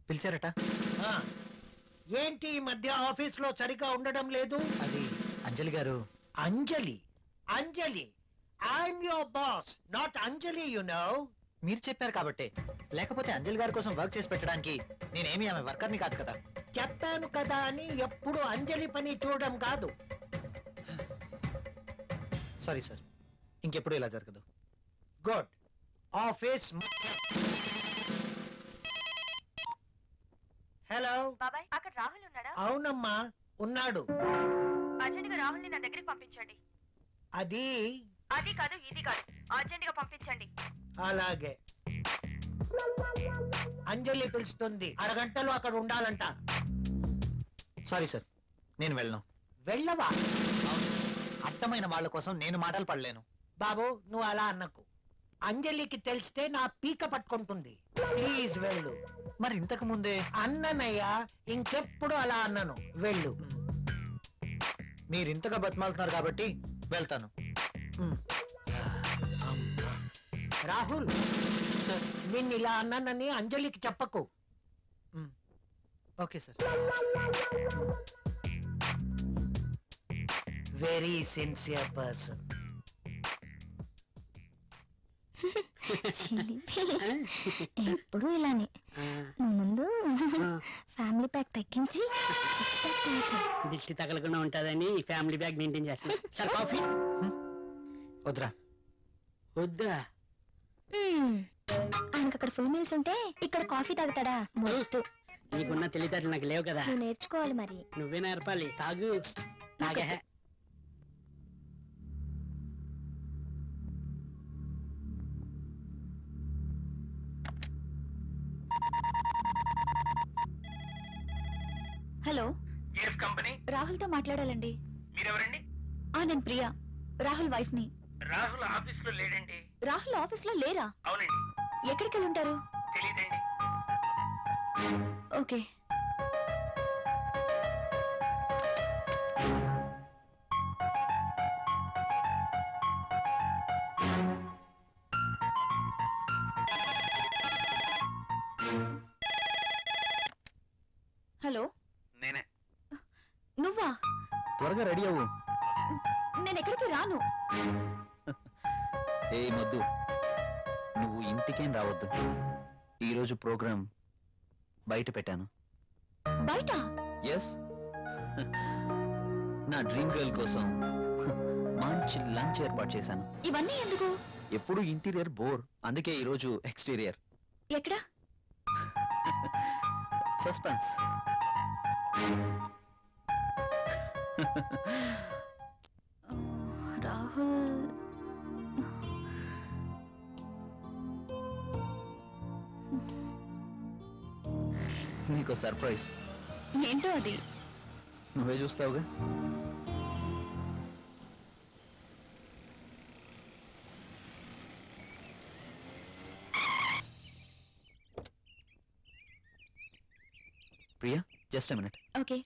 పిలిచారట. ఏంటి ఈ మధ్య ఆఫీస్ లో సరిగా ఉండడం లేదు? అది అంజలి గారు. Anjali? Anjali, I'm your boss, not Anjali, you know. మీరు చెప్పారు కాబట్టి, లేకపోతే అంజలి గారి కోసం వర్క్ చేసి పెట్టడానికి నేనేమి ఆమె వర్కర్ని కాదు కదా. చెప్పాను కదా అని ఎప్పుడు అంజలి పని చూడడం కాదు. సారీ సార్, ఇంకెప్పుడు ఇలా జరగదు. గుడ్. ఆఫీస్. హలో బాబాయ్, అక్కడ రాహుల్ ఉన్నాడా? అవునమ్మా, ఉన్నాడు. అర్జెంట్ గా రాహుల్ ని నా దగ్గరికి పంపించండి. అది కాదు ఇది కాదు, అర్జెంట్ గా పంపించండి. అలాగే. అంజలి పిలుస్తుంది, అరగంటలో అక్కడ ఉండాలంట. సారీ సార్, నేను వెళ్ళను. వెళ్ళవా? అర్థమైన వాళ్ళ కోసం నేను మాటలు పడలేను. బాబు, నువ్వు అలా అన్నకు. అంజలికి తెలిస్తే నా పీక పట్టుకుంటుంది. ప్లీజ్ వెళ్ళు. మరి ఇంతకు ముందే అన్ననయ్యా, ఇంకెప్పుడు అలా అన్నను. వెళ్ళు. మీరు ఇంతగా బతిమాలుతున్నారు కాబట్టి వెళ్తాను. రాహుల్ సార్, నిన్ను ఇలా అన్నానని అంజలికి చెప్పకు. Okay sir. Very sincere person. ఎప్పుడు ఇలానే. ముందు ఫ్యామిలీ ప్యాక్ తగ్గించి 6 ప్యాక్ తగ్గించి దిష్టి తగలకుండా ఉంటుందని ఫ్యామిలీ బ్యాగ్ మెయింటైన్ చేస్తాను. సార్ కాఫీ వద్దురా. వద్దా? ఆయనకు అక్కడ ఫుల్ మీల్స్ ఉంటే ఇక్కడ కాఫీ తాగుతాడా? మొద్దు. నీకున్న తెలివితేటలు నాకు లేవు కదా. నువ్వు నేర్చుకోవాలి మరి. నువ్వే నేర్పాలి. తాగు. తాగే. హలో, కంపెనీ రాహుల్ తో మాట్లాడాలండి. మీరెవరండి? నేను ప్రియా, రాహుల్ వైఫ్ ని. రాహుల్ ఆఫీస్ లో లేడండి. రాహుల్ ఆఫీస్ లో లేరా? అవునండి. ఎక్కడికి వెళ్ళి ఉంటారు? తెలీదండి. ఓకే. హలో, నేనే. నువ్వా? త్వరగా రెడీ అవ్వు. నేను ఎక్కడికి రాను. ఏ మొద్దు, నువ్వు ఇంటికేం రావద్దు. ఈరోజు ప్రోగ్రాం బయట పెట్టాను. బయట? ఎస్, నా డ్రీమ్ గర్ల్ కోసం మంచి లంచ్ ఏర్పాటు చేశాను. ఇవన్నీ ఎందుకు? ఎప్పుడు ఇంటీరియర్ బోర్, అందుకే ఈరోజు ఎక్స్టీరియర్. ఎక్కడ? సస్పెన్స్. రాహుల్ నీకు సర్ప్రైజ్. ఏంటో అది? నువ్వే చూస్తావుగా. Priya, just a minute. Okay.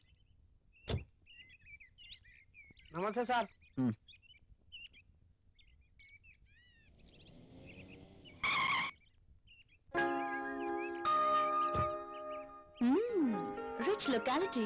నమస్తే సార్. Rich locality.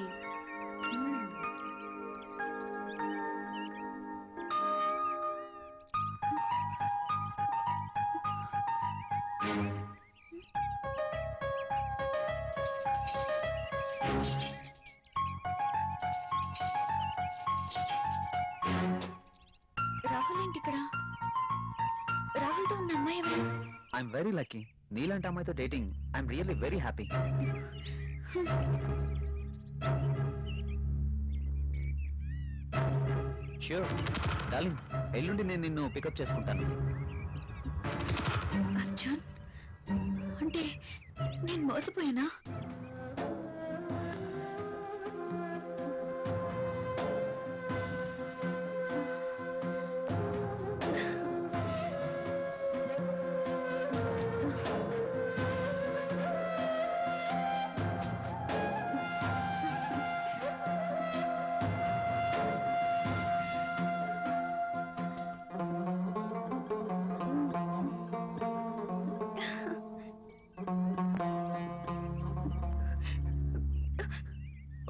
రాహుల్ ఏంటి ఇక్కడ? రాహుల్ తో ఉన్న అమ్మాయి ఎవరు? I'm very lucky. నీలాంటి అమ్మాయితో dating I'm really very happy. Sure darling, ఎల్లుండి నేను నిన్ను పికప్ చేసుకుంటాను. అర్జున్, అంటే నేను మోసపోయానా?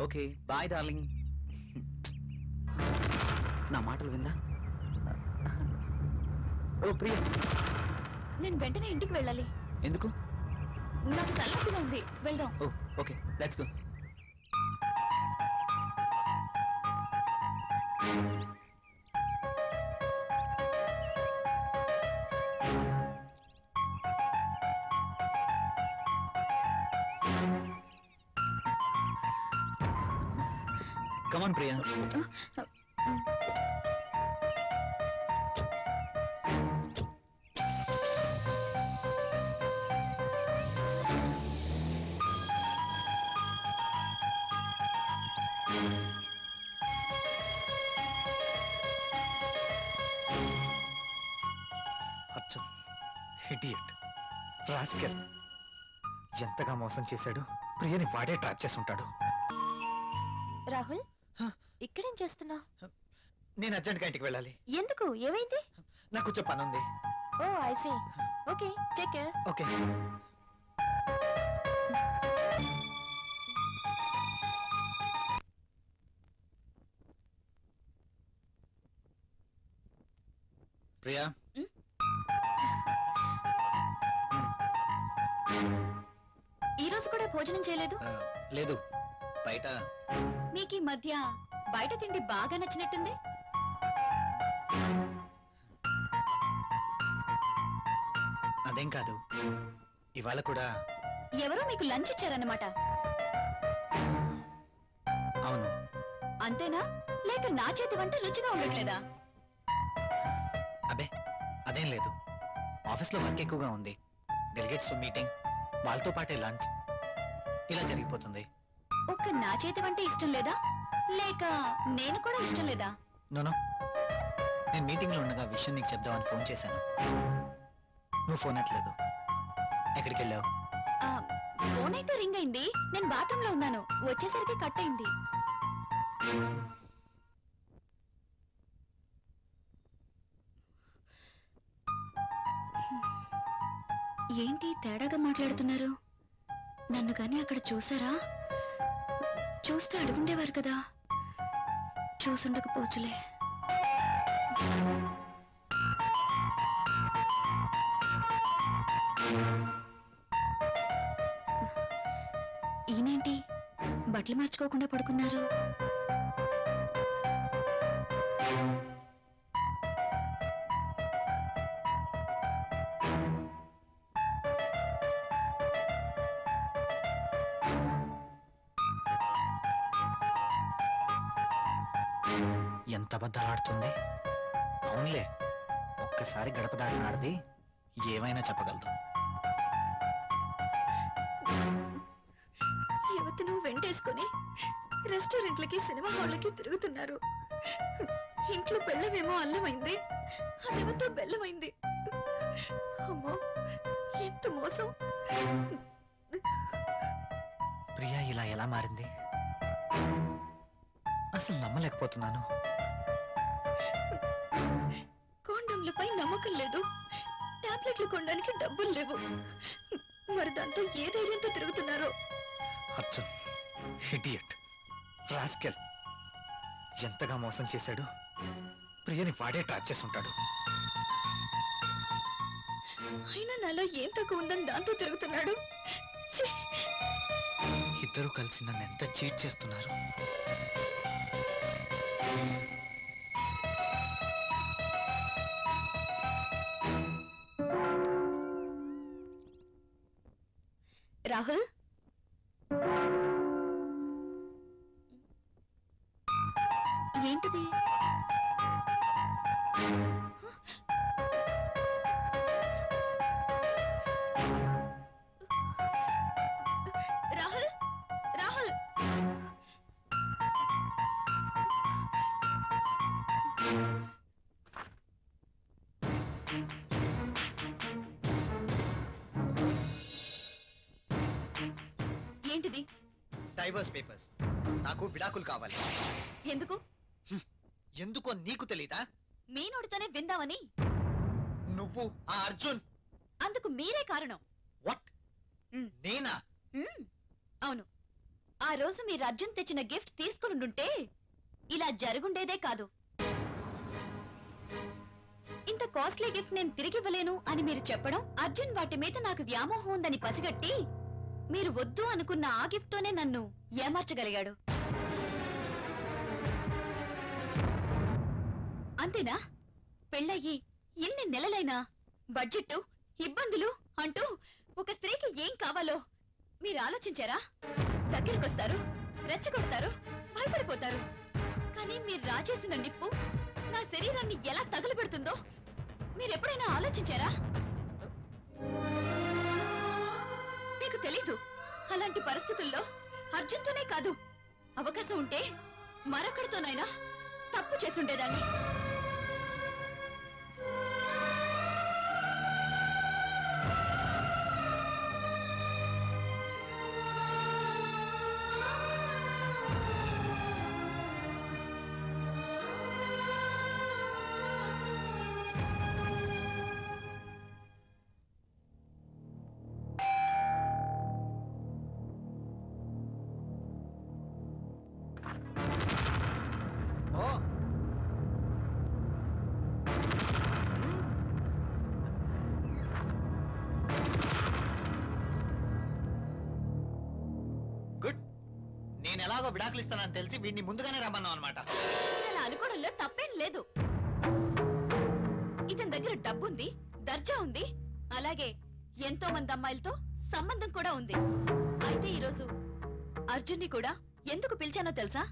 Okay bye darling. నా మాటలు విందా? ఓ ప్రియా, నేను వెంటనే ఇంటికి వెళ్ళాలి. ఎందుకు? నాకు తలనొప్పిగా ఉంది, వెళ్దాం. Oh okay let's go. Come on Priya. Arjun idiot, rascal, ఎంతగా మోసం చేశాడు. ప్రియని వాడే ట్రాప్ చేసి ఉంటాడు. రాహుల్ హ? ఇక్కడేం చేస్తున్నా? నేను అర్జెంట్గా ఇంటికి వెళ్ళాలి. ఎందుకు? ఏమైంది? నాకు కొంచెం పని ఉంది. Oh I see. Okay take care. Okay. Priya, ఈ రోజు కూడా భోజనం చేయలేదు. లేదు, బయట. మీకు ఈ మధ్య బయట తిండి బాగా నచ్చినట్టుంది. అదేం కాదు, ఇవాళ కూడా. ఎవరో మీకు లంచ్ ఇచ్చారన్నమాట. అవును. అంతేనా? లేక నా చేతి వంట రుచిగా ఉండట్లేదా? అబే అదేం లేదు, ఆఫీస్లో వర్క్ ఎక్కువగా ఉంది. డెలిగేట్స్ మీటింగ్, వాళ్ళతో పాటే లంచ్, ఇలా జరిగిపోతుంది. ఒక్క నా చేతి వంట ఇష్టం లేదా? లేక నేను కూడా ఇష్టం లేదా? నోనో, నేను మీటింగ్లో ఉండగా విషయం నీకు చెప్దామని ఫోన్ చేశాను. నువ్వు ఫోన్ ఎట్లేదు. ఎక్కడికి వెళ్ళావు? ఆ, ఫోన్ అయితే రింగ్ అయింది. నేను బాత్రూమ్ లో ఉన్నాను. వచ్చేసరికి కట్ అయింది. ఏంటి తేడాగా మాట్లాడుతున్నారు? నన్ను కానీ అక్కడ చూసారా? చూస్తే అడుగుండేవారు కదా. చూసుండకపోవచ్చులే. ఈయనేంటి బట్టలు మార్చుకోకుండా పడుకున్నారు? ఎంత అబద్ధాలాడుతుంది. అవునులే, ఒక్కసారి గడప దాటినాడిది ఏమైనా చెప్పగలదు. యువతను వెంటేసుకుని రెస్టారెంట్లకి సినిమా హాళ్ళకి తిరుగుతున్నారు. ఇంట్లో బెల్లమేమో అల్లమైంది, అదేమతో బెల్లమైంది. అమ్మో, ఎంత మోసం! ప్రియా ఇలా ఎలా మారింది? అసలు నమ్మలేకపోతున్నాను. కాండంలపై నమ్మకం లేదు, టాబ్లెట్లు కొనడానికి డబ్బులు లేవు. మరి దాంతో ఏ ధైర్యంతో తిరుగుతున్నారో. అర్జున్ ఇడియట్, రాస్కెల్, ఎంతగా మోసం చేశాడు. ప్రియని వాడే ట్రాప్ చేసి ఉంటాడు. అయినా నాలో ఏం తక్కువ ఉందని దాంతో తిరుగుతున్నాడు. ఛీ! ఇద్దరూ కలిసి నన్ను ఎంత చీట్ చేస్తున్నారు. రాహుల్, ఏంటిది? రాహుల్, రాహుల్, ఏంటిది? Divorce papers. నాకు విడాకులు కావాలి. ఎందుకు? ఎందుకో నీకు తెలీదా? మీ నోటితోనే విందామని. నువ్వు ఆ అర్జున్. అందుకు మీరే కారణం. వాట్? నేనా? అవును, ఆ రోజు మీరు అర్జున్ తెచ్చిన గిఫ్ట్ తీసుకునుంటే ఇలా జరుగుండేదే కాదు. ఇంత కాస్ట్లీ గిఫ్ట్ నేను తిరిగివ్వలేను అని మీరు చెప్పడం, అర్జున్ వాటి మీద నాకు వ్యామోహం ఉందని పసిగట్టి మీరు వద్దు అనుకున్న ఆ గిఫ్ట్తోనే నన్ను ఏమార్చగలిగాడు. అంతేనా? పెళ్ళయ్యి ఎన్ని నెలలైనా బడ్జెట్, ఇబ్బందులు అంటూ ఒక స్త్రీకి ఏం కావాలో మీరు ఆలోచించారా? దగ్గరికొస్తారు, రెచ్చగొడతారు, భయపడిపోతారు. కానీ మీరు రాజేసిన నిప్పు నా శరీరాన్ని ఎలా తగులబెడుతుందో మీరెప్పుడైనా ఆలోచించారా? మీకు తెలీదు. అలాంటి పరిస్థితుల్లో అర్జున్తోనే కాదు, అవకాశం ఉంటే మరొకడితోనైనా తప్పు చేసుండేదాన్ని. ఓ గుడ్. నేను ఎలాగో విడాకులు ఇస్తానని తెలిసి వీడిని ముందుగానే రమ్మన్నావు అనమాట. అలా అనుకోవడంలో తప్పేం లేదు. ఇతని దగ్గర డబ్బుంది, దర్జా ఉంది, అలాగే ఎంతో మంది అమ్మాయిలతో సంబంధం కూడా ఉంది. అయితే ఈరోజు అర్జున్ని కూడా ఎందుకు పిలిచానో తెలుసా?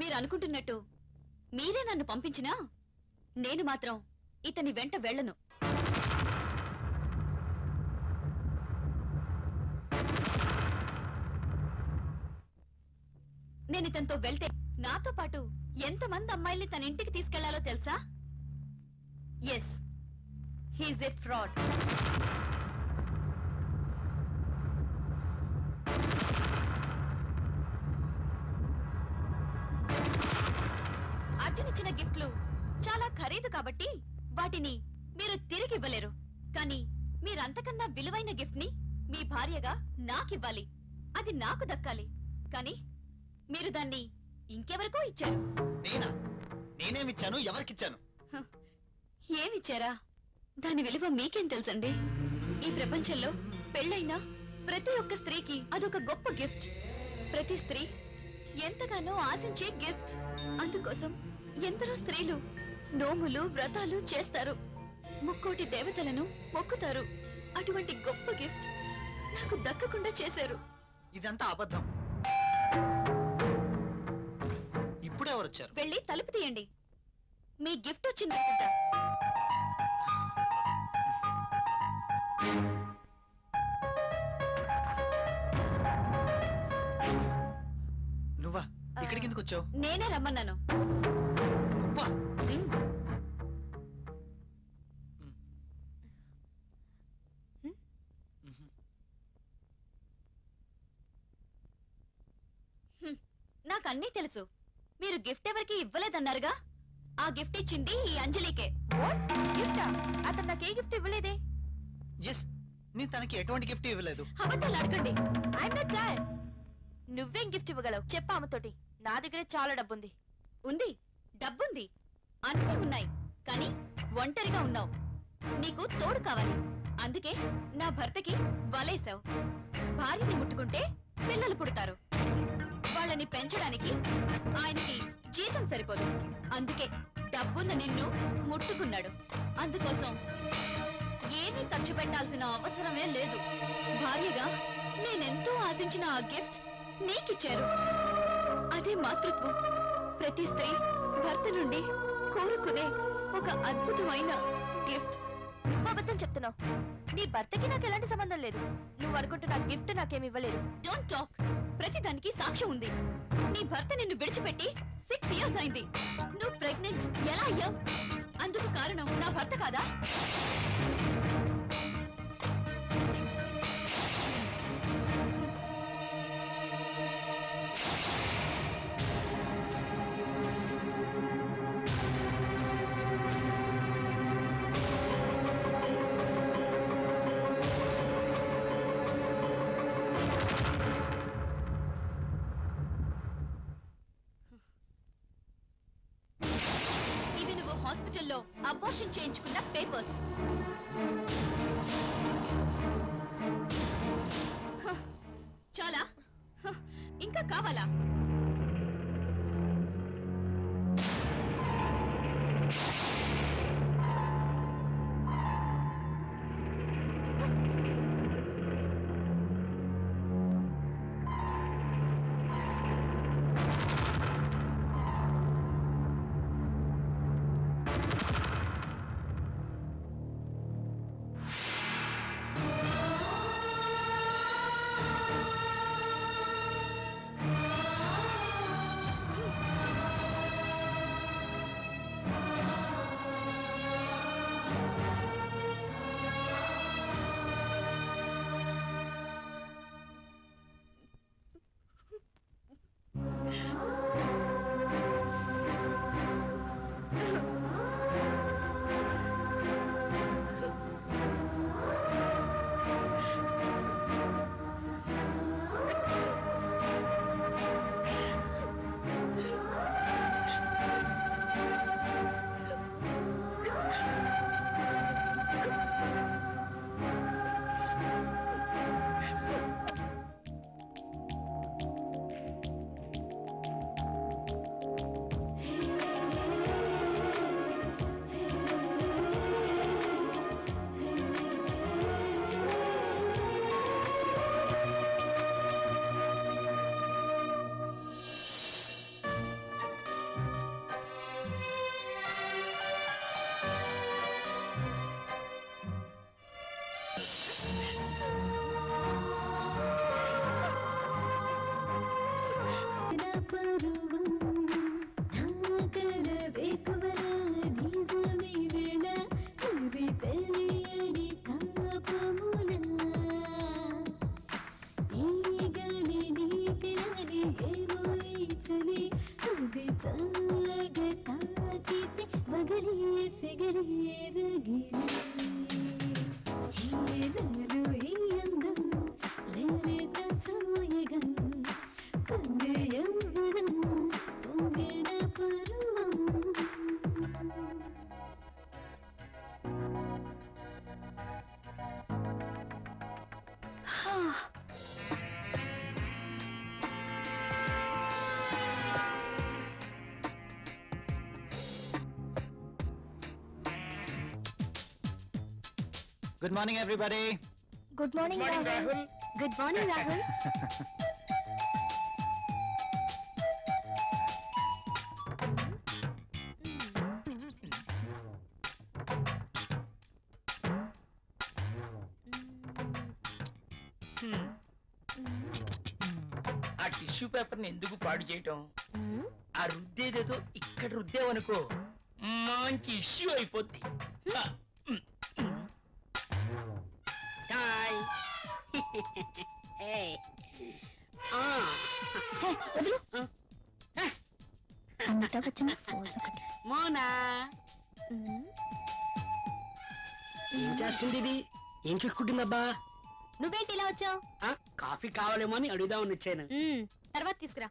మీరు అనుకుంటున్నట్టు మీరే నన్ను పంపించినా నేను మాత్రం ఇతని వెంట వెళ్ళను. నేను ఇతనితో వెళ్తే నాతో పాటు ఎంతమంది అమ్మాయిల్ని తన ఇంటికి తీసుకెళ్లాలో తెలుసా? Yes, he is a fraud. Arjun ఇచ్చిన గిఫ్ట్లు చాలా ఖరీదు కాబట్టి వాటిని మీరు తిరిగి ఇవ్వలేరు. కానీ మీరంతకన్నా విలువైన గిఫ్ట్ ని మీ భార్యగా నాకివ్వాలి. అది నాకు దక్కాలి. కానీ మీరు దాన్ని ఇంకెవరికో ఇచ్చారు. నేనా? నేనేమిచ్చాను? ఎవరికిచ్చాను? ఏమిచ్చారా? దాని విలువ మీకేం తెలుసండి? ఈ ప్రపంచంలో పెళ్ళైన ప్రతి ఒక్క స్త్రీకి అదొక గొప్ప గిఫ్ట్. ప్రతి స్త్రీ ఎంతగానో ఆశించే గిఫ్ట్. అందుకోసం ఎందరో స్త్రీలు నోములు, వ్రతాలు చేస్తారు, ముక్కోటి దేవతలను మొక్కుతారు. అటువంటి గొప్ప గిఫ్ట్ నాకు దక్కకుండా చేశారు. ఇదంతా అబద్ధం. ఇప్పుడెవరు వచ్చారు? వెళ్ళి తలుపు తీయండి. మీ గిఫ్ట్ వచ్చిందనుకుంటా. నువ్వా? ఇక్కడికి ఎందుకు వచ్చావు? నేనే రమ్మన్నాను. నువ్వా? ఉమ్. నాకన్నీ తెలుసు. మీరు గిఫ్ట్ ఎవరికి ఇవ్వలేదన్నారుగా? ఆ గిఫ్ట్ ఇచ్చింది ఈ అంజలికే. అతను నాకు ఏ గిఫ్ట్ ఇవ్వలేదే. ఎస్, నేను తనకి ఎటువంటి గిఫ్ట్ ఇవ్వలేదు. అబద్ధాలు అడగండి. I'm not glad. నువ్వేం గిఫ్ట్ ఇవ్వగలవు చెప్పు ఆమెతోటి. నా దగ్గర చాలా డబ్బుంది. ఉంది, డబ్బుంది, అన్నీ ఉన్నాయి. కానీ ఒంటరిగా ఉన్నావు. నీకు తోడు కావాలి. అందుకే నా భర్తకి వలేసావు. భార్యని ముట్టుకుంటే పిల్లలు పుడతారు. వాళ్ళని పెంచడానికి ఆయనకి జీతం సరిపోదు. అందుకే డబ్బున్న నిన్ను ముట్టుకున్నాడు. అందుకోసం ఏమీ ఖర్చు పెట్టాల్సిన అవసరమే లేదు. భార్యగా నేనెంతో ఆశించిన ఆ గిఫ్ట్ నీకిచ్చారు. అదే మాతృత్వం. ప్రతి స్త్రీ భర్త నుండి కోరుకునే ఒక అద్భుతమైన గిఫ్ట్. నువ్వు అబద్ధం చెప్తున్నావు. నీ భర్తకి నాకు ఎలాంటి సంబంధం లేదు. నువ్వు అనుకుంటున్న గిఫ్ట్ నాకేమి ఇవ్వలేదు. Don't talk. ప్రతిదానికి సాక్ష్యం ఉంది. నీ భర్త నిన్ను విడిచిపెట్టి 6 years అయింది. నువ్వు ప్రెగ్నెంట్ ఎలా అయ్యావు? అందుకు కారణం నా భర్త కాదా? హాస్పిటల్లో అబార్షన్ చేయించుకున్న పేపర్స్. చాలా? ఇంకా కావాలా? Good morning, everybody. Good morning Rahul. Good morning Rahul. ఆ టిష్యూ పేపర్ ని ఎందుకు పాడు చేయటం? ఆ రుద్దేదేదో ఇక్కడ రుద్దేవనుకో మంచి ఇష్యూ అయిపోద్ది. అమితాబ్ బచ్చన్ పోజ్ ఒకటి. మోనా ఏం చేస్తుంది ఇది? ఏం చూసుకుంటుందబ్బా? నువ్వేంటి ఇలా వచ్చావు? కాఫీ కావాలేమో అని అడుగుదామని వచ్చాను. తర్వాత తీసుకురా.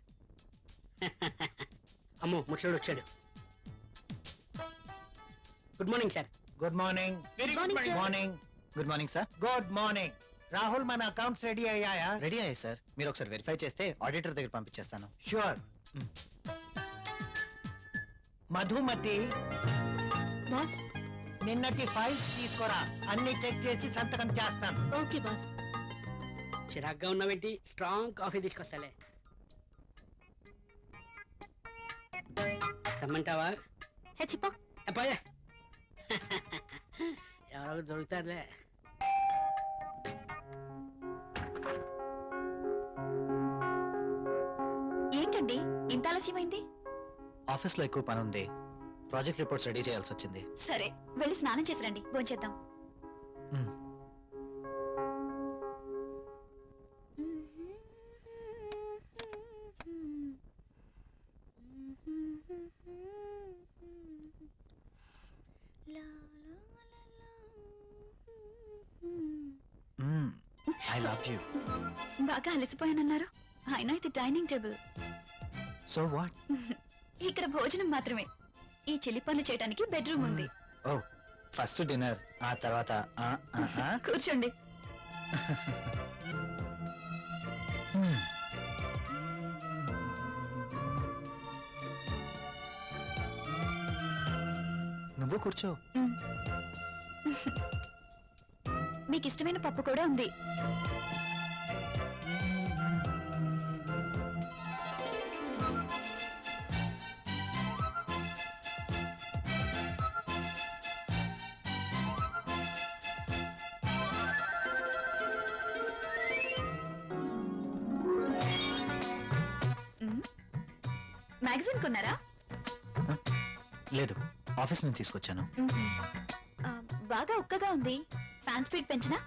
అమ్మో ముసలుడు వచ్చాడు. Good morning sir. Good morning. Very Morning, good sir. Morning. Good morning sir. Good morning. Rahul, మన అకౌంట్స్ రెడీ అయ్యాయా? రెడీ అయ్యాయి సార్. మీరు ఒకసారి వెరిఫై చేస్తే ఆడిటర్ దగ్గర పంపించేస్తాను. షూర్. మధుమతి, బాస్. నిన్నటి ఫైల్స్ తీసుకురా. అన్ని చెక్ చేసి సంతకం చేస్తాను. Okay boss. చిరాగ్గా ఉన్నావేంటి? Strong coffee తీసుకొస్తాలే. తెమ్మంటావా? హెచ్చిపో. అబ్బాయే ఎవరో దొరుకుతారులే. ఏంటండి ఇంత ఆలస్యమైంది? ఆఫీస్లో ఎక్కువ పని ఉంది. ప్రాజెక్ట్ రిపోర్ట్స్ రెడీ చేయాల్సి వచ్చింది. సరే వెళ్ళి స్నానం చేసి రండి, భోంచేద్దాం. మ్మ్. I love you. బాగా అలసిపోయానన్నారు. అయినా ఇది డైనింగ్ టేబుల్, సో వాట్? ఇక్కడ భోజనం మాత్రమే. ఈ చిలి పనులు చేయడానికి బెడ్రూమ్ ఉంది. ఓ ఫస్ట్ డిన్నర్, ఆ తర్వాత కూర్చోండి. నువ్వు కూర్చో. మీకు ఇష్టమైన పప్పు కూడా ఉంది. మ్యాగజైన్ కొన్నారా? లేదు, ఆఫీస్ నుంచి తీసుకొచ్చాను. బాగా ఉక్కగా ఉంది. ఫ్యాన్ స్పీడ్ పెంచినా?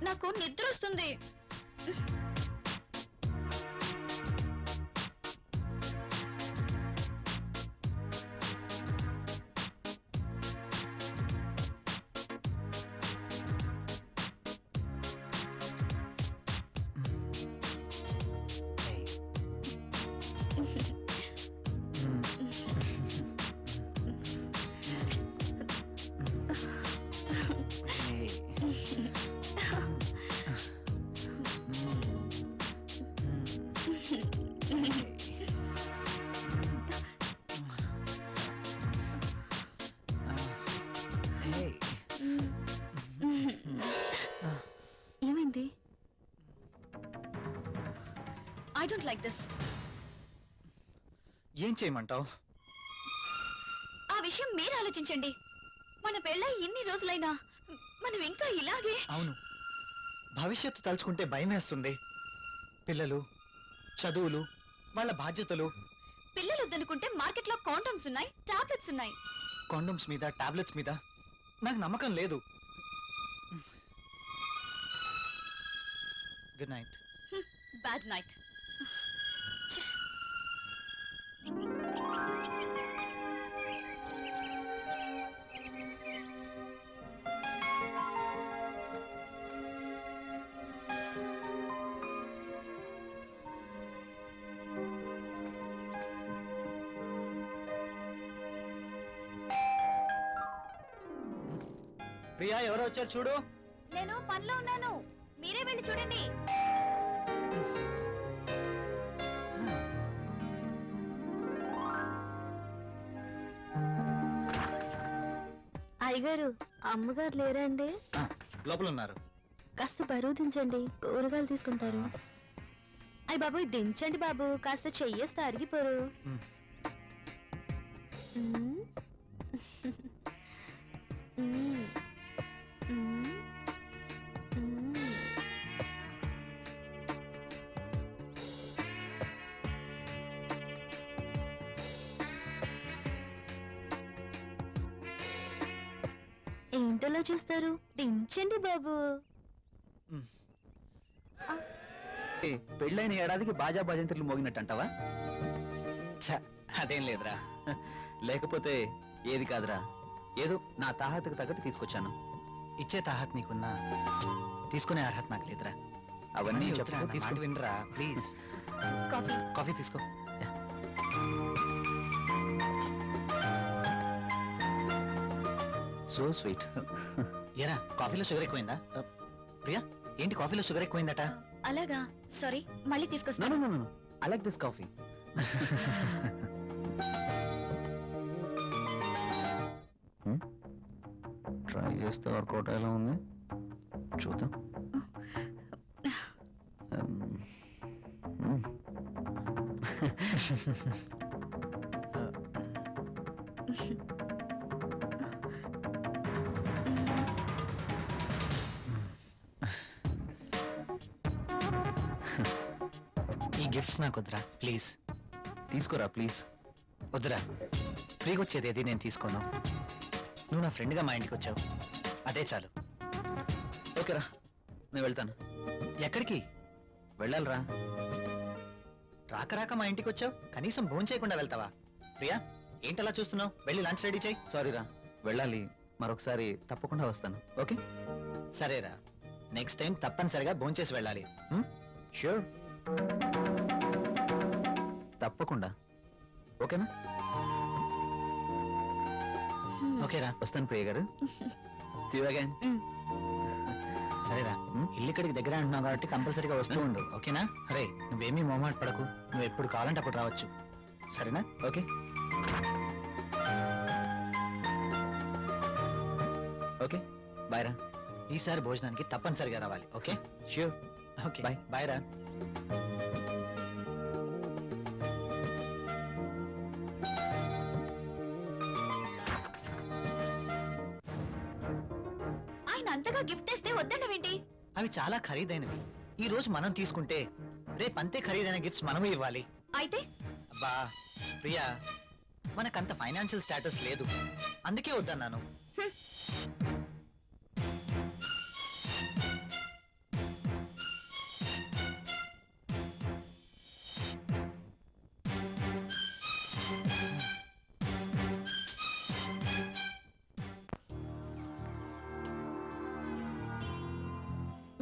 నాకు నిద్ర వస్తుంది. ఏమైంది? I don't like this. ఏం చేయమంటావు? ఆ విషయం మీరు ఆలోచించండి. మన పెళ్ళై ఇన్ని రోజులైనా మనం ఇంకా ఇలాగే. అవును, భవిష్యత్తు తలుచుకుంటే భయమేస్తుంది. పిల్లలు, చదువులు, వాళ్ళ బాధ్యతలు. పిల్లలు వద్దనుకుంటే మార్కెట్లో కాండమ్స్ ఉన్నాయి, టాబ్లెట్స్ ఉన్నాయి. కాండమ్స్ మీద, టాబ్లెట్స్ మీద నాకు నమ్మకం లేదు. Good night. Bad night. Priya, ఎవరో వచ్చారు చూడు. నేను పనిలో ఉన్నాను, మీరే వెళ్ళి చూడండి. అయ్యగారు, అమ్మగారు లేరండి? లోపల ఉన్నారు. కాస్త బరువు దించండి, కూరగాయలు తీసుకుంటారు. అయ్య బాబు, దించండి బాబు, కాస్త చెయ్యేస్తే అరిగిపోరు. ఏంటలా చూస్తారు? దించండి బాబు. పెళ్ళైన ఏడాదికి బాజా భజంత్రులు మోగినట్టు అంటావా? అదేం లేదురా. లేకపోతే ఏది కాదురా, ఏదో నా తాహతకు తగ్గట్టు తీసుకొచ్చాను. ఇచ్చే తాహత్ నీకున్నా, తీసుకునే అర్హత నాకు లేదురా. అవన్నీ చెప్తున్నా, చెప్పు, మాట వినరా ప్లీజ్. కాఫీ. కాఫీ తీసుకో. So sweet. ఏరా, కాఫీలో షుగర్ ఎక్కువైందా? ప్రియా, ఏంటి కాఫీలో షుగర్ ఎక్కువైందట? అలాగా, సారీ, మళ్ళీ No, తీసుకొస్తాను. no, no, no. I like this coffee. Try చేస్తే వర్కౌట్ ఎలా ఉంది చూద్దాం. ఈ గిఫ్ట్స్ నాకు వద్దురా ప్లీజ్. తీసుకోరా ప్లీజ్. వద్దురా, ఫ్రీగా వచ్చేది ఏది నేను తీసుకోను. నువ్వు నా ఫ్రెండ్గా మా ఇంటికి వచ్చావు, అదే చాలు. ఓకేరా, నేను వెళ్తాను. ఎక్కడికి వెళ్ళాలిరా. రాక రాక మా ఇంటికి వచ్చావు, కనీసం భోజనం చేయకుండా వెళ్తావా? ప్రియా ఏంటలా చూస్తున్నావు? వెళ్ళి లంచ్ రెడీ చేయి. సారీరా, వెళ్ళాలి. మరొకసారి తప్పకుండా వస్తాను. ఓకే? సరేరా, నెక్స్ట్ టైం తప్పనిసరిగా భోంచేసి వెళ్ళాలి. ష్యూర్, తప్పకుండా. ఓకేనా? ఓకేరా, వస్తాను ప్రియ గారు. See you again. సరేరా. ఇల్లు ఇక్కడికి దగ్గర అంటున్నావు కాబట్టి కంపల్సరీగా వస్తూ ఉండు. ఓకేనా? అరే నువ్వేమీ మొహమాట పడకు, నువ్వు ఎప్పుడు కావాలంటే అప్పుడు రావచ్చు. సరేనా? ఓకే. ఓకే, బాయ్ రా. ఈసారి భోజనానికి తప్పనిసరిగా రావాలి. Okay? Sure. Okay Bye. Bye రా. ఆయన అంతగా గిఫ్ట్ ఇస్తే వద్దన్నవేంటి? అవి చాలా ఖరీదైనవి. ఈ రోజు మనం తీసుకుంటే రేపు అంతే ఖరీదైన గిఫ్ట్స్ మనము ఇవ్వాలి. అయితే అబ్బా ప్రియా, మనకంత ఫైనాన్షియల్ స్టేటస్ లేదు, అందుకే వద్దన్నాను.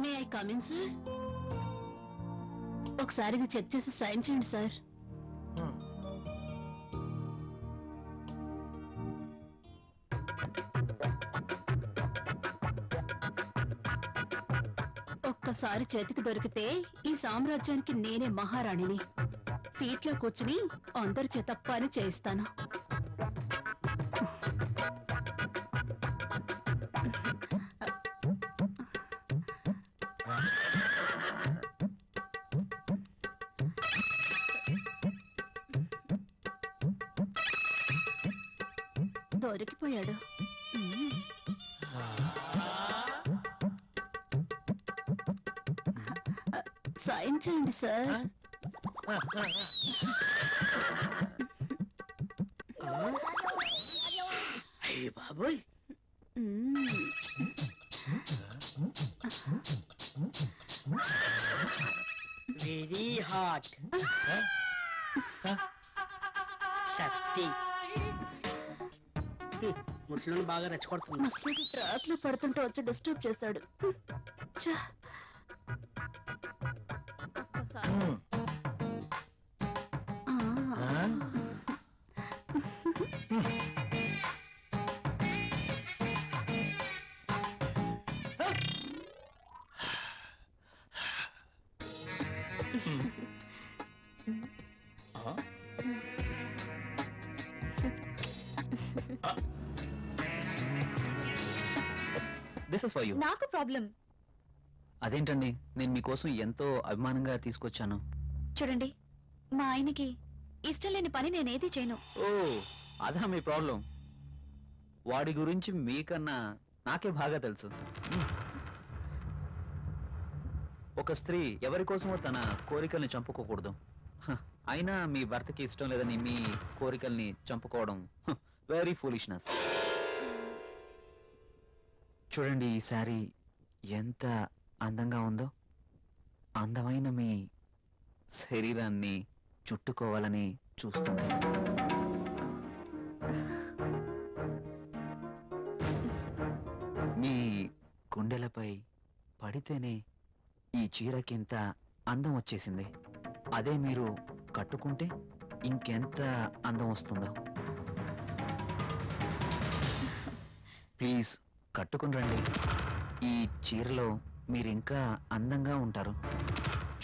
May I come in sir? ఒకసారి ఇది చెక్ చేసి సైన్ చేయండి సార్. ఒక్కసారి చేతికి దొరికితే ఈ సామ్రాజ్యానికి నేనే మహారాణిని. సీట్లో కూర్చుని అందరి చేత పని చేయిస్తాను. దొరికిపోయాడు. సైన్ చేయండి సార్. అయ్య బాబోయ్, వెరీ హాట్. శక్తి ముసలిని బాగా రెచ్చగొడుతుంది. మసలుడి ట్రాక్ లో పడుతుంటే వచ్చి డిస్టర్బ్ చేశాడు. ఛ! ఒక్కసారి. ఆ. This is for you. నాకు ప్రాబ్లం. అదేంటండి, నేను మీకోసం ఎంతో అభిమానంగా తీసుకొచ్చాను. చూడండి, మా ఆయనకి ఇష్టం లేని పని నేనేది చేయను. ఓ, అదా మీ ప్రాబ్లం? వాడి గురించి మీకన్నా నాకే బాగా తెలుసు. ఒక స్త్రీ ఎవరి కోసమో తన కోరికల్ని చంపుకోకూడదు. అయినా మీ భర్తకి ఇష్టం లేదని మీ కోరికల్ని చంపుకోవడం వెరీ ఫూలిష్నెస్. చూడండి, ఈ శారీ ఎంత అందంగా ఉందో. అందమైన మీ శరీరాన్ని చుట్టుకోవాలని చూస్తుంది. మీ గుండెలపై పడితేనే ఈ చీరకింత అందం వచ్చేసింది. అదే మీరు కట్టుకుంటే ఇంకెంత అందం వస్తుందో. ప్లీజ్ కట్టుకుని రండి. ఈ చీరలో మీరు ఇంకా అందంగా ఉంటారు.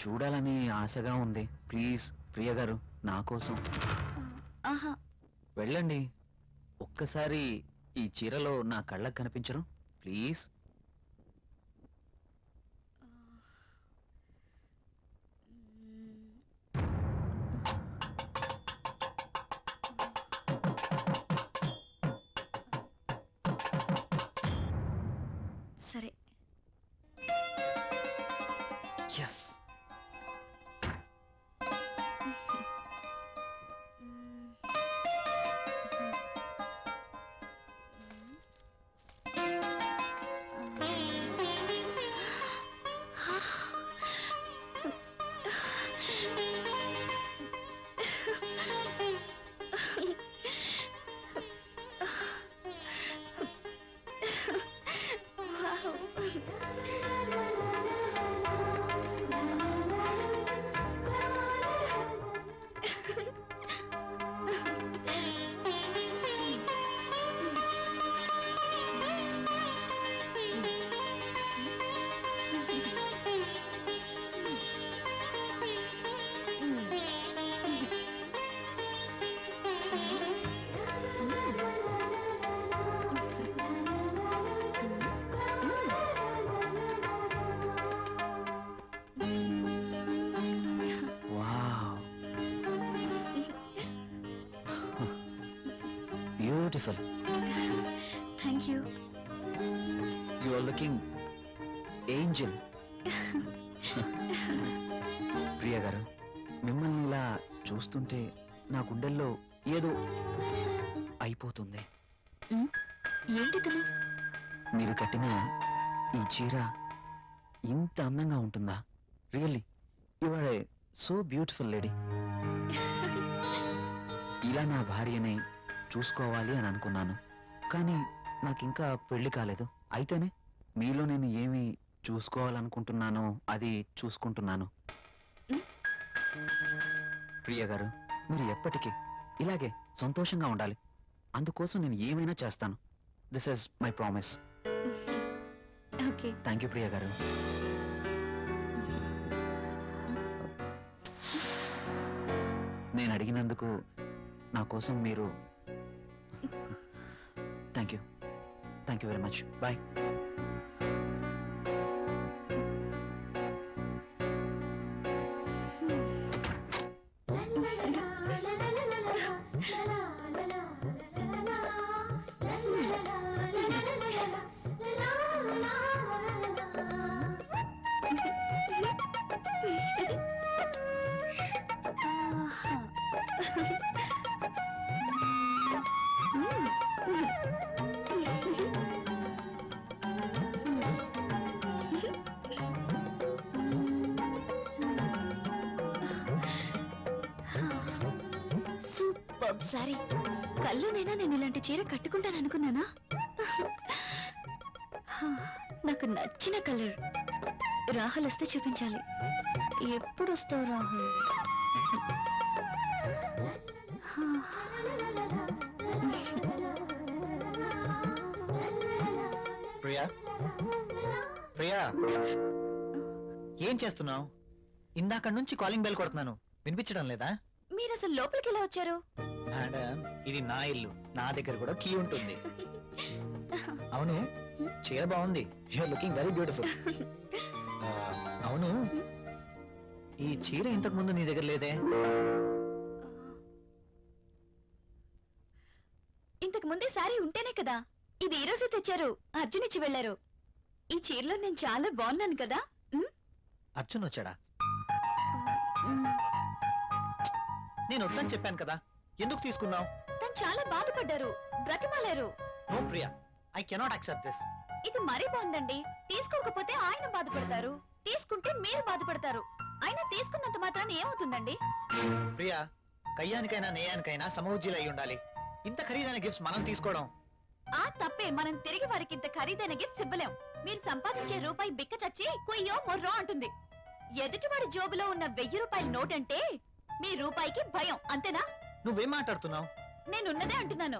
చూడాలని ఆశగా ఉంది. ప్లీజ్ ప్రియ గారు, నా కోసం ఆహా, వెళ్ళండి. ఒక్కసారి ఈ చీరలో నా కళ్ళకు కనిపించరు? ప్లీజ్. సరే. Yes. Beautiful. Thank you. You are looking angel. Priya garu, మిమ్మల్ని ఇలా చూస్తుంటే నా గుండెల్లో ఏదో అయిపోతుంది. ఏంటిది? మీరు కట్టిన ఈ చీర ఇంత అందంగా ఉంటుందా? Really you are a so beautiful lady. ఇలా నా భార్యని చూసుకోవాలి అని అనుకున్నాను, కానీ నాకింకా పెళ్లి కాలేదు. అయితేనే మీలో నేను ఏమి చూసుకోవాలనుకుంటున్నానో అది చూసుకుంటున్నాను. ప్రియ గారు, మీరు ఎప్పటికీ ఇలాగే సంతోషంగా ఉండాలి. అందుకోసం నేను ఏమైనా చేస్తాను. This is my promise. Okay. Thank you Priya గారు. నేను అడిగినందుకు నా కోసం మీరు thank you very much. Bye. Super sari. కల్లోనైనా నేను ఇలాంటి చీర కట్టుకుంటాను అనుకున్నానా? నాకు నచ్చిన కలర్. రాహుల్ వస్తే చూపించాలి. ఎప్పుడు వస్తావు రాహుల్? ప్రియా, ప్రియా, ఏం చేస్తున్నావు? ఇందాక నుంచి కాలింగ్ బెల్ కొడుతున్నాను, వినిపించడం లేదా? మీరు అసలు లోపలికి ఎలా వచ్చారు? మేడం, ఇది నా ఇల్లు, నా దగ్గర కూడా కీ ఉంటుంది. అవును, చీర బాగుంది. You are looking very beautiful. అవును, ఈ చీర ఇంతకు ముందు నీ దగ్గర లేదే? ఇంతకు ముందే సారీ ఉంటేనే కదా. ఇది ఈ రోజే తెచ్చారు, అర్జున్ ఇచ్చి వెళ్లారు. ఈ చీరలో నేను చాలా బాగున్నాను కదా. అర్జున్ వచ్చాడా? నేను వద్దని చెప్పాను కదా, ఎందుకు తీసుకున్నావు? తను చాలా బాధపడ్డారు, బ్రతిమాలారు. No Priya, I cannot accept this. ఇది మరీ బాగుందండి. తీసుకోకపోతే ఆయన బాధపడతారు, తీసుకుంటే మీరు బాధపడతారు. అయినా తీసుకున్నంత మాత్రాన్ని ఏమవుతుందండి? ప్రియా, కయ్యానికైనా నేయానికైనా సమౌజ్జీలు అయి ఉండాలి. ఇంత ఖరీదైన గిఫ్ట్స్ మనం తీసుకోవడం ఆ తప్పే. మనం తిరిగి వారికి ఇంత ఖరీదైన గిఫ్ట్స్ ఇవ్వలేం. మీరు సంపాదించే రూపాయి బిక్క చచ్చి కుయ్యో మొర్రో అంటుంది. ఎదుటివాడి జోబులో ఉన్న 1000 రూపాయల నోట్ అంటే మీ రూపాయికి భయం, అంతేనా? నువ్వేం మాట్లాడుతున్నావు? నేనున్నదే అంటున్నాను.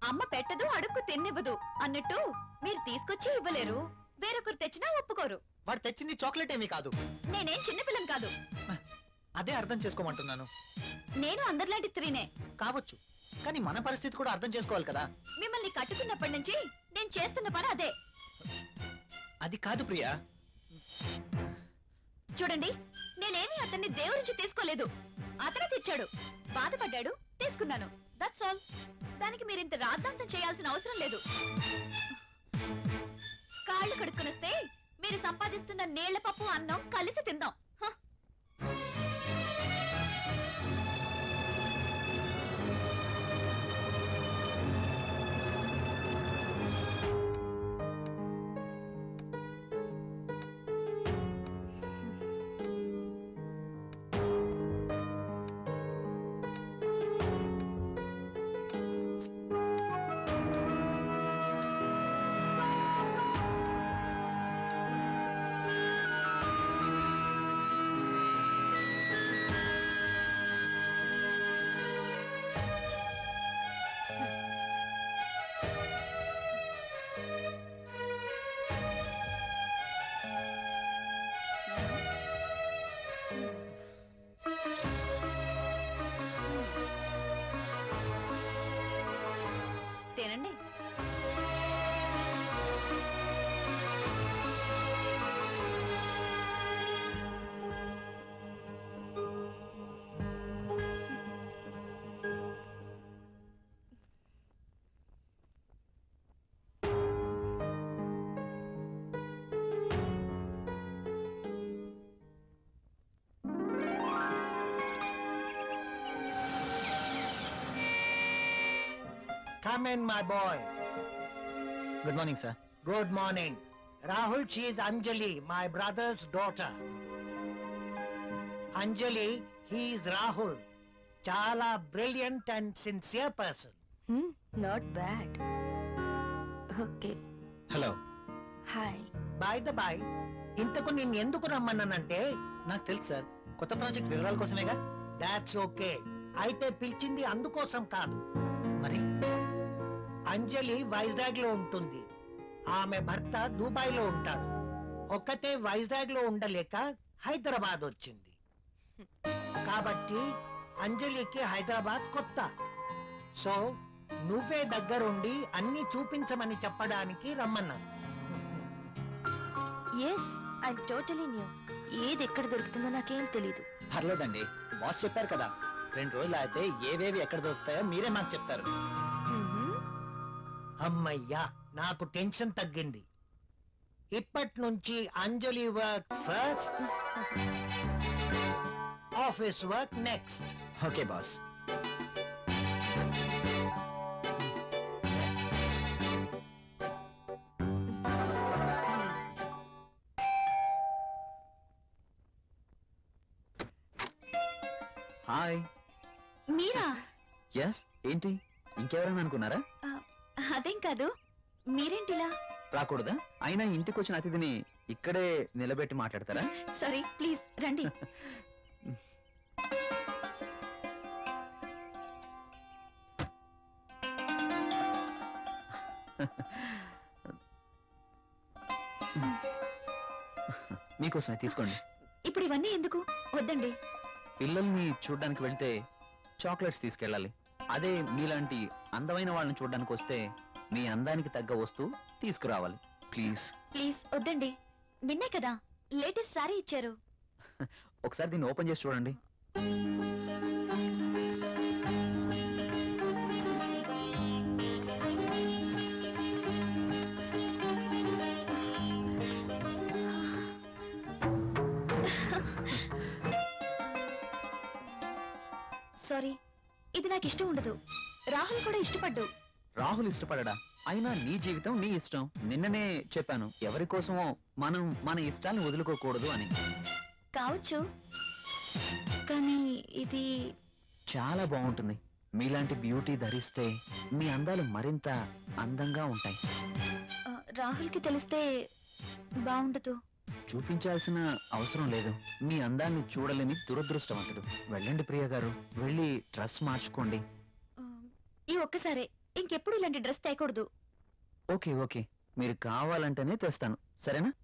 అమ్మ పెట్టదు, అడుక్కు తిన్నివ్వదు అన్నట్టు మీరు తీసుకొచ్చి ఇవ్వలేరు, వేరొకరు తెచ్చినా ఒప్పుకోరు. వాడు తెచ్చింది చాక్లెట్ ఏమీ కాదు. నేనేం చిన్నపిల్లని కాదు. అదే అర్థం చేసుకోమంటున్నాను. నేను అందరిలాంటి స్త్రీనే కావచ్చు, కానీ మన పరిస్థితి కూడా అర్థం చేసుకోవాలి కదా. మిమ్మల్ని కట్టుకున్నప్పటి నుంచి నేను చేస్తున్న పని అదే. అది కాదు ప్రియా. చూడండి, నేనేమి అతన్ని దేవురించి తీసుకోలేదు. అతనే తెచ్చాడు, బాధపడ్డాడు, తీసుకున్నాను. That's all. దానికి మీరింత రాద్ధాంతం చేయాల్సిన అవసరం లేదు. కాళ్ళు కడుక్కునొస్తే మీరు సంపాదిస్తున్న నీళ్ల పప్పు అన్నం కలిసి తిందాం. Come in, my boy. Good morning sir. Good morning. Rahul, she is Anjali, my brother's daughter. Anjali, he is Rahul. Chala brilliant and sincere person. Not bad. Okay, hello. Hi. By the by, ఇంతకు నేను ఎందుకు రమ్మన్నానంటే నాకు తెలుసు sir, కొత్త project వివరాల కోసమేగా. That's okay. అయితే పిలిచింది అందుకోసం కాదు. మరి అంజలి వైజాగ్ లో ఉంటుంది, ఆమె భర్త దుబాయ్ లో ఉంటాడు. ఒక్కతే వైజాగ్ లో ఉండలేక హైదరాబాద్ వచ్చింది. కాబట్టి అంజలికి హైదరాబాద్ కొత్త. సో నువ్వే దగ్గరుండి అన్ని చూపించమని చెప్పడానికి రమ్మన్నాను. Yes, I totally new. ఏది ఎక్కడ దొరుకుతుందో నాకేం తెలీదు. పర్లేదండి, బాస్ చెప్పారు కదా, 2 రోజులు అయితే ఏవేవి ఎక్కడ దొరుకుతాయో మీరే మాకు చెప్తారు. అమ్మయ్యా, నాకు టెన్షన్ తగ్గింది. ఇప్పటి నుంచి Anjali work first, office work next. Okay boss. Hi. మీరా? ఎస్, ఏంటి ఇంకెవరైనా అనుకున్నారా? అదేం కాదు, మీరేంటిలా? రాకూడదా? అయినా ఇంటికి వచ్చిన అతిథిని ఇక్కడే నిలబెట్టి మాట్లాడతారా? సారీ, ప్లీజ్ రండి. మీకోసమే తీసుకోండి. ఇప్పుడు ఇవన్నీ ఎందుకు? వద్దండి. పిల్లల్ని చూడ్డానికి వెళ్తే చాక్లెట్స్ తీసుకెళ్ళాలి. అదే మీలాంటి అందమైన వాళ్ళని చూడడానికి వస్తే మీ అందానికి తగ్గ వస్తువు తీసుకురావాలి. ప్లీజ్ ప్లీజ్ వద్దండి. నిన్నే కదా లేటెస్ట్ సారీ ఇచ్చారు. ఒకసారి దీన్ని ఓపెన్ చేసి చూడండి. సారీ, ఇది నాకు ఇష్టం ఉండదు. రాహుల్ కూడా ఇష్టపడ్డు. రాహుల్ ఇష్టపడడా? అయినా నీ జీవితం నీ ఇష్టం. నిన్ననే చెప్పాను, ఎవరి కోసమో మనం మన ఇష్టాల్ని వదులుకోకూడదు అని. కావచ్చు, కానీ ఇది చాలా బాగుంటుంది. మీలాంటి బ్యూటీ ధరిస్తే మీ అందాలు మరింత అందంగా ఉంటాయి. రాహుల్కి తెలిస్తే బాగుండదు. చూపించాల్సిన అవసరం లేదు. మీ అందాన్ని చూడలేని దురదృష్టవంతుడు. వెళ్ళండి ప్రియ గారు, వెళ్ళి డ్రెస్ మార్చుకోండి. ఈ ఒక్కసారే, ఇంకెప్పుడు ఇలాంటి డ్రెస్ తేకూడదు. ఓకే ఓకే, మీరు కావాలంటేనే తెస్తాను, సరేనా?